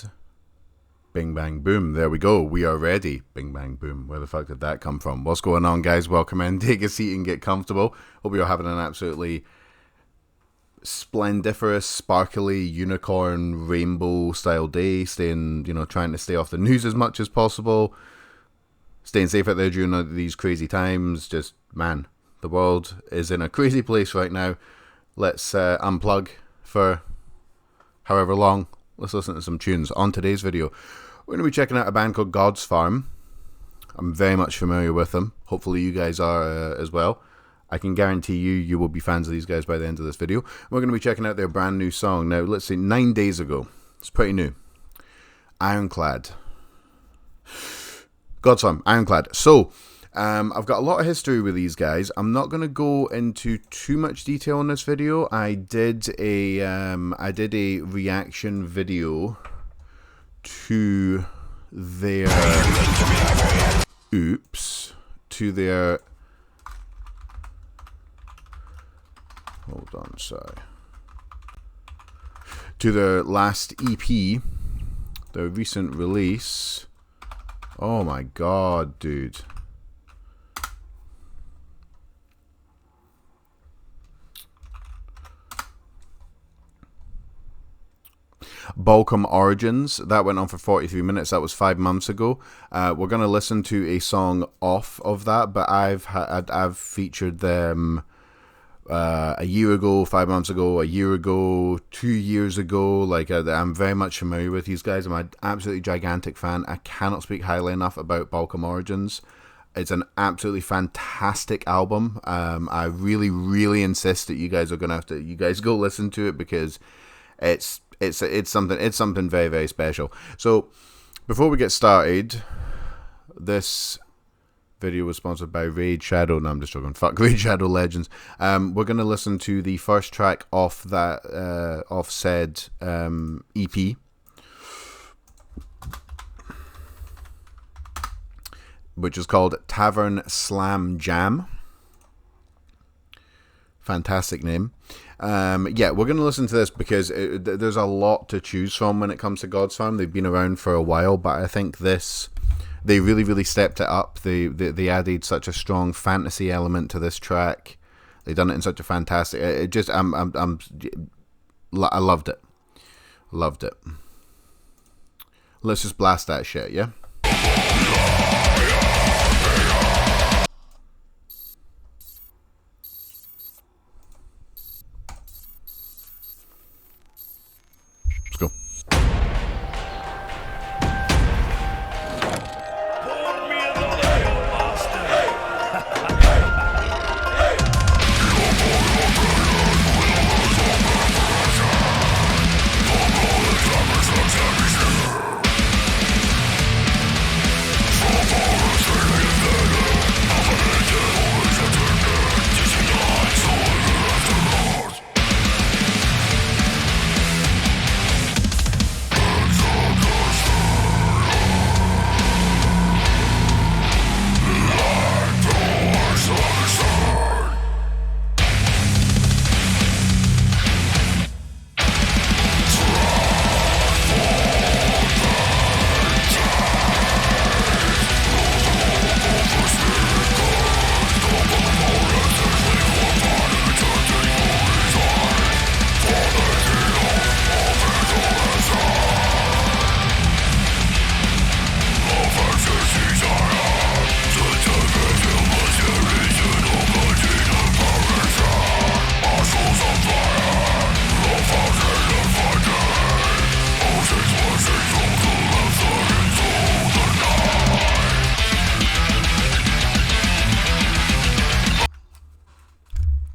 And bing, bang, boom. There we go. We are ready. Bing, bang, boom. Where the fuck did that come from? What's going on, guys? Welcome in. Take a seat and get comfortable. Hope you're having an absolutely splendiferous, sparkly, unicorn, rainbow style day. Trying to stay off the news as much as possible. Staying safe out there during these crazy times. Just, man, the world is in a crazy place right now. Let's unplug for however long. Let's listen to some tunes. On today's video, we're going to be checking out a band called Godsfarm. I'm very much familiar with them. Hopefully you guys are as well. I can guarantee you will be fans of these guys by the end of this video. We're going to be checking out their brand new song. Now, let's see, 9 days ago. It's pretty new. Ironclad. Godsfarm, Ironclad. So, I've got a lot of history with these guys. I'm not going to go into too much detail in this video. I did a reaction video to their to their last EP, their recent release. Oh my god, dude. Balkan Origins, that went on for 43 minutes. That was 5 months ago. We're going to listen to a song off of that, but I've featured them a year ago, 5 months ago, a year ago, 2 years ago. Like, I'm very much familiar with these guys. I'm an absolutely gigantic fan. I cannot speak highly enough about Balkan Origins. It's an absolutely fantastic album. I really, really insist that you guys are gonna go listen to it, because it's something very, very special. So before we get started, this video was sponsored by Raid Shadow. No, I'm just joking. Fuck Raid Shadow Legends. We're gonna listen to the first track off that off said EP, which is called Tavern Slam Jam. Fantastic name. Yeah, we're going to listen to this because there's a lot to choose from when it comes to Godsfarm. They've been around for a while, but I think they really, really stepped it up. They added such a strong fantasy element to this track. They done it in such a fantastic. I loved it. Loved it. Let's just blast that shit, yeah. Let's go.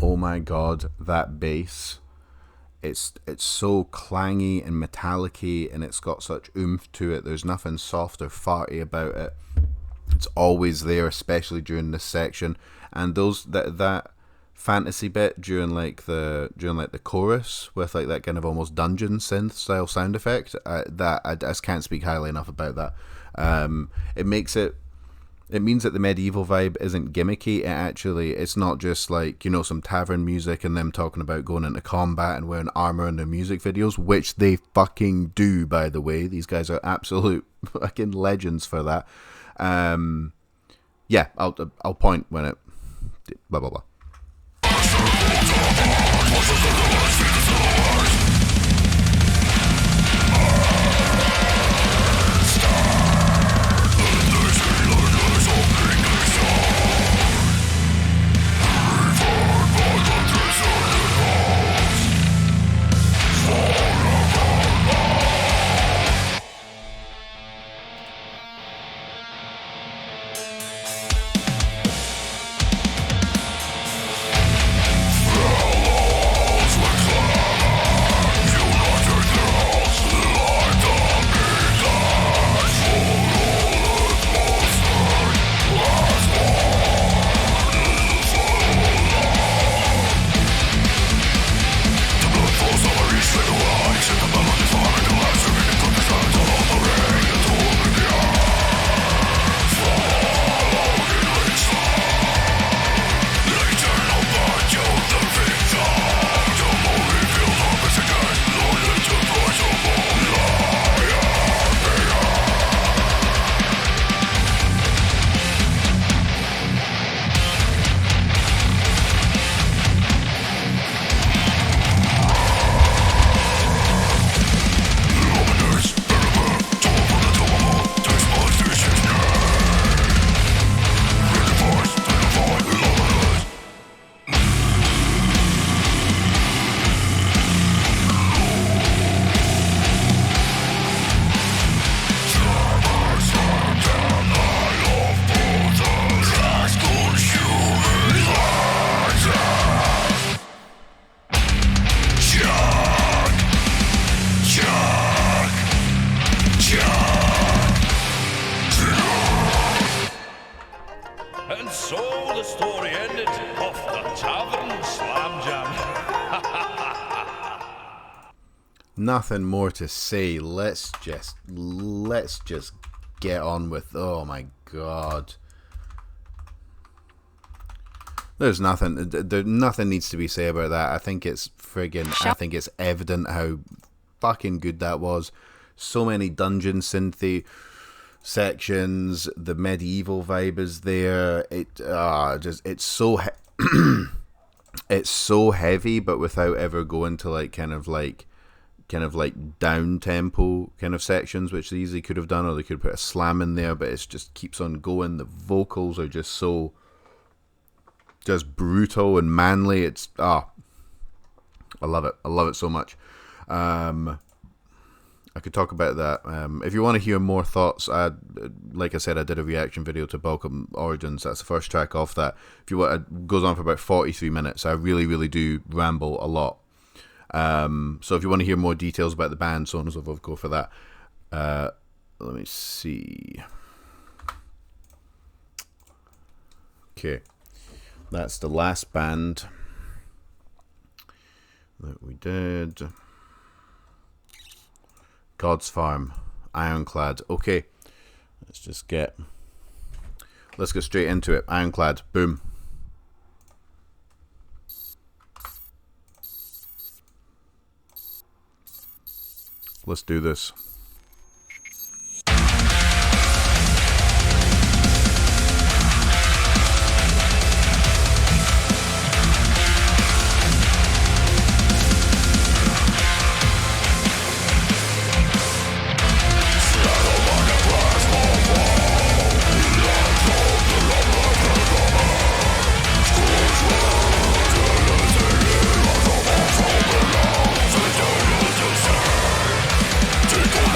Oh my god, that bass. It's so clangy and metallic-y, and it's got such oomph to it. There's nothing soft or farty about it. It's always there, especially during this section. And that fantasy bit during the chorus with like that kind of almost dungeon synth style sound effect, that I just can't speak highly enough about that. It makes it It means that the medieval vibe isn't gimmicky. It's not just like, some tavern music and them talking about going into combat and wearing armor in their music videos, which they fucking do, by the way. These guys are absolute fucking legends for that. Yeah, I'll point when it blah blah blah. Nothing more to say. Let's just get on with. Oh my god. There's nothing. Nothing needs to be said about that. I think it's friggin'. I think it's evident how fucking good that was. So many dungeon synthy sections. The medieval vibe is there. It's so it's so heavy, but without ever going to like kind of like down tempo kind of sections, which they easily could have done, or they could put a slam in there, but it just keeps on going. The vocals are just so just brutal and manly. It's I love it so much. I could talk about that. If you want to hear more thoughts, like I said, I did a reaction video to Balkan Origins. That's the first track off that. If you want, it goes on for about 43 minutes. I really do ramble a lot. So if you want to hear more details about the band, so on and so forth, go for that. Let me see. Okay, that's the last band that we did. Godsfarm, Ironclad. Okay, let's get straight into it. Ironclad, boom. Let's do this. Take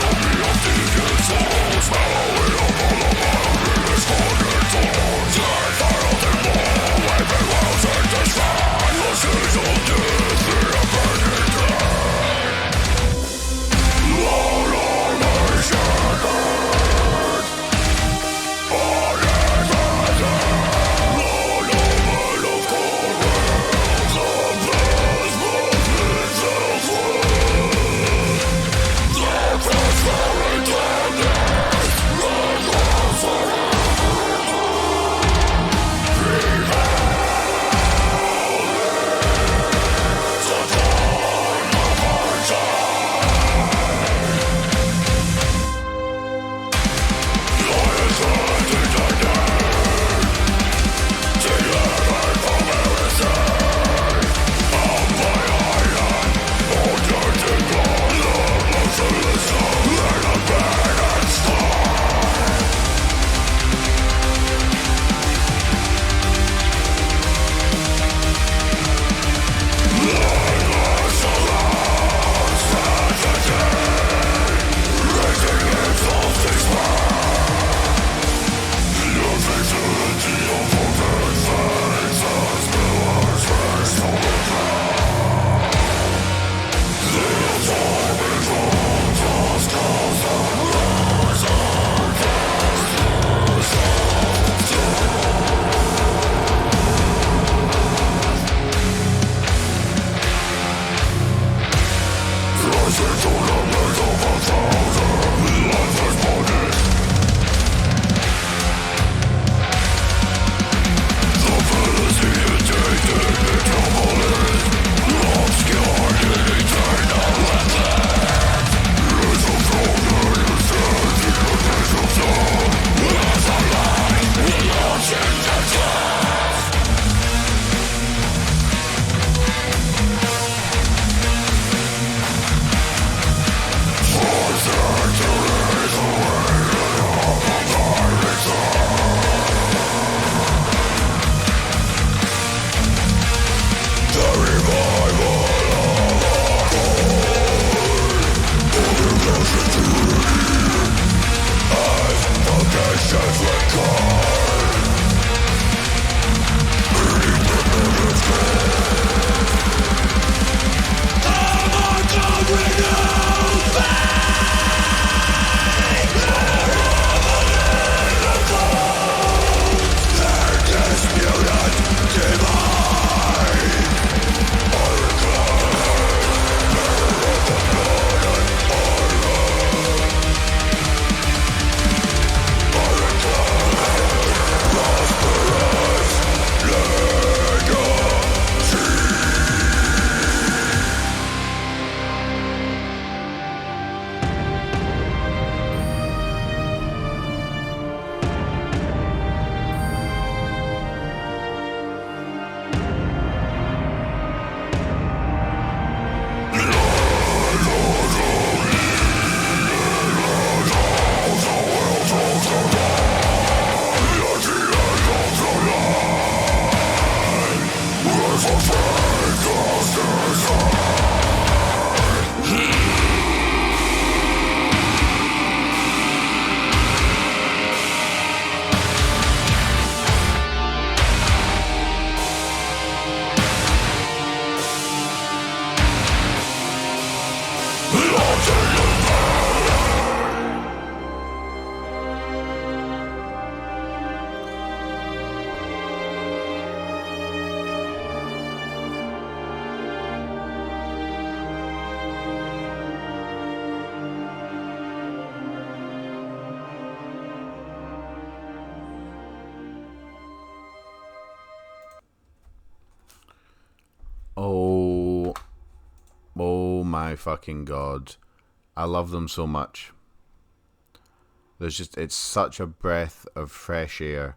Oh my fucking god. I love them so much. It's such a breath of fresh air.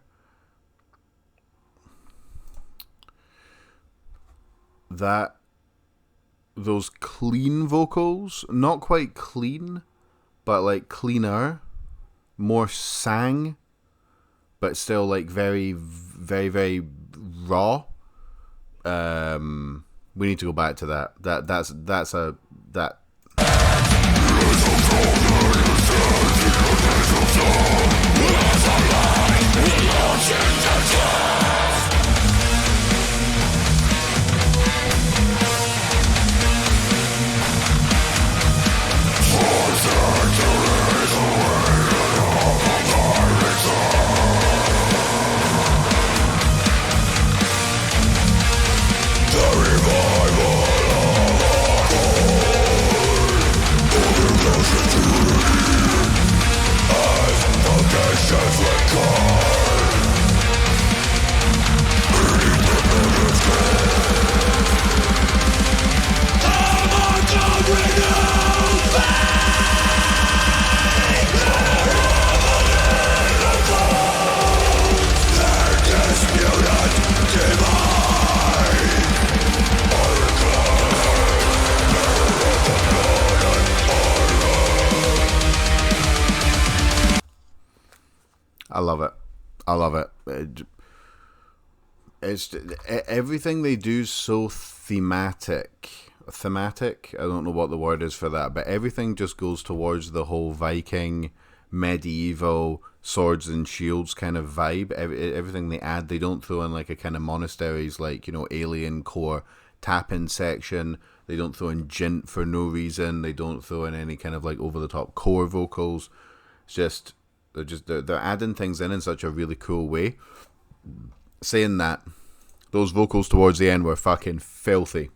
Those clean vocals, not quite clean, but like cleaner, more sang, but still like very, very, very raw. We need to go back to that. That. I love it. It's everything they do is so thematic. I don't know what the word is for that, but everything just goes towards the whole Viking, medieval, swords and shields kind of vibe. Everything they add, they don't throw in like a kind of monasteries, like, you know, alien core tap-in section. They don't throw in djent for no reason. They don't throw in any kind of like over-the-top core vocals. It's just they're adding things in such a really cool way. Saying that, those vocals towards the end were fucking filthy.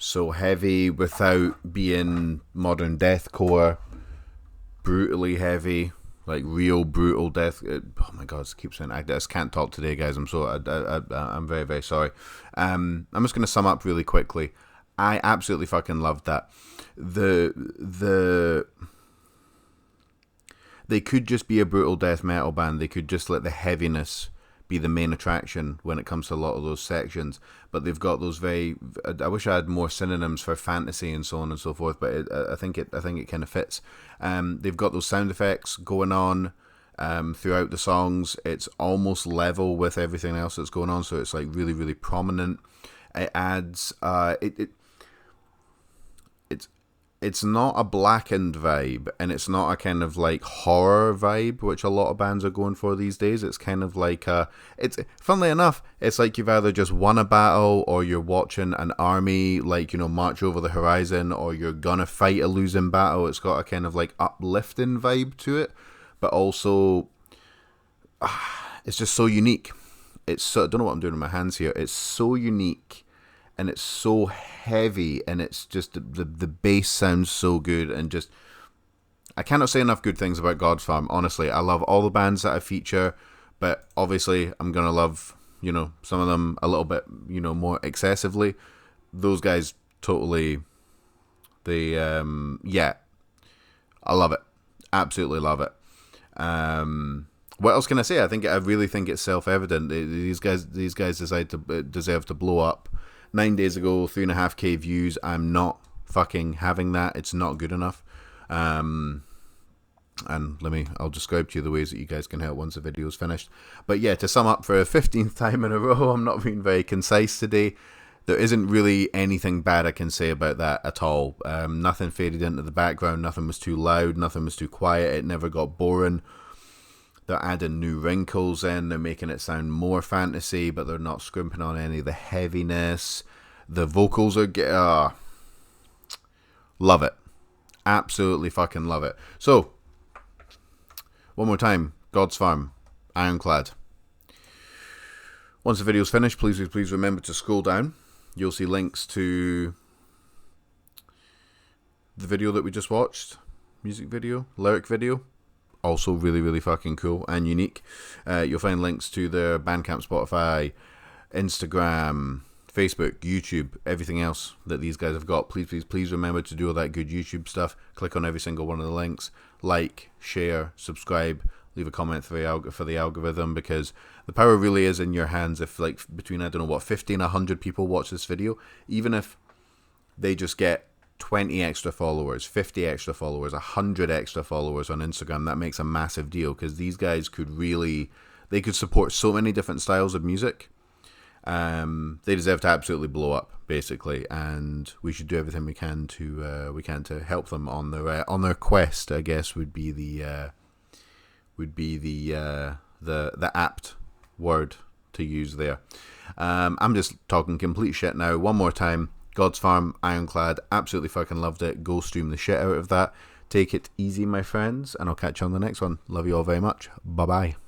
So heavy without being modern deathcore, brutally heavy, like real brutal death. Oh my god, I keep saying I just can't talk today, guys. I'm very, very sorry. I'm just gonna sum up really quickly. I absolutely fucking loved that. They could just be a brutal death metal band. They could just let the heaviness be the main attraction when it comes to a lot of those sections, but they've got those very. I wish I had more synonyms for fantasy and so on and so forth, but I think it kind of fits. They've got those sound effects going on throughout the songs. It's almost level with everything else that's going on, so it's like really, really prominent. It adds it's not a blackened vibe, and it's not a kind of like horror vibe, which a lot of bands are going for these days. It's kind of like funnily enough, it's like you've either just won a battle, or you're watching an army, like, you know, march over the horizon, or you're gonna fight a losing battle. It's got a kind of like uplifting vibe to it, but also it's just so unique. It's so, I don't know what I'm doing with my hands here. It's so unique. And it's so heavy, and it's just the bass sounds so good, and just I cannot say enough good things about Godsfarm. Honestly, I love all the bands that I feature, but obviously I'm gonna love, you know, some of them a little bit, you know, more excessively. Those guys totally, I love it, absolutely love it. What else can I say? I really think it's self-evident. These guys deserve to blow up. 9 days ago, 3.5k views. I'm not fucking having that. It's not good enough. And I'll describe to you the ways that you guys can help once the video's finished. But yeah, to sum up for a 15th time in a row, I'm not being very concise today. There isn't really anything bad I can say about that at all. Nothing faded into the background, nothing was too loud, nothing was too quiet, it never got boring. They're adding new wrinkles in, they're making it sound more fantasy, but they're not scrimping on any of the heaviness. The vocals are... love it. Absolutely fucking love it. So, one more time, Godsfarm, Ironclad. Once the video's finished, please remember to scroll down. You'll see links to the video that we just watched. Music video, lyric video. Also really, really fucking cool and unique. You'll find links to their Bandcamp, Spotify, Instagram, Facebook, YouTube, everything else that these guys have got. Please remember to do all that good YouTube stuff. Click on every single one of the links. Like, share, subscribe, leave a comment for the algorithm, because the power really is in your hands. If like between, I don't know what, 50 and 100 people watch this video, even if they just get 20 extra followers, 50 extra followers, 100 extra followers on Instagram, that makes a massive deal, because these guys could really, they could support so many different styles of music. They deserve to absolutely blow up, basically, and we should do everything we can to help them on their quest, I guess would be the apt word to use there. I'm just talking complete shit now. One more time, Godsfarm, Ironclad, absolutely fucking loved it. Go stream the shit out of that. Take it easy, my friends, and I'll catch you on the next one. Love you all very much. Bye bye.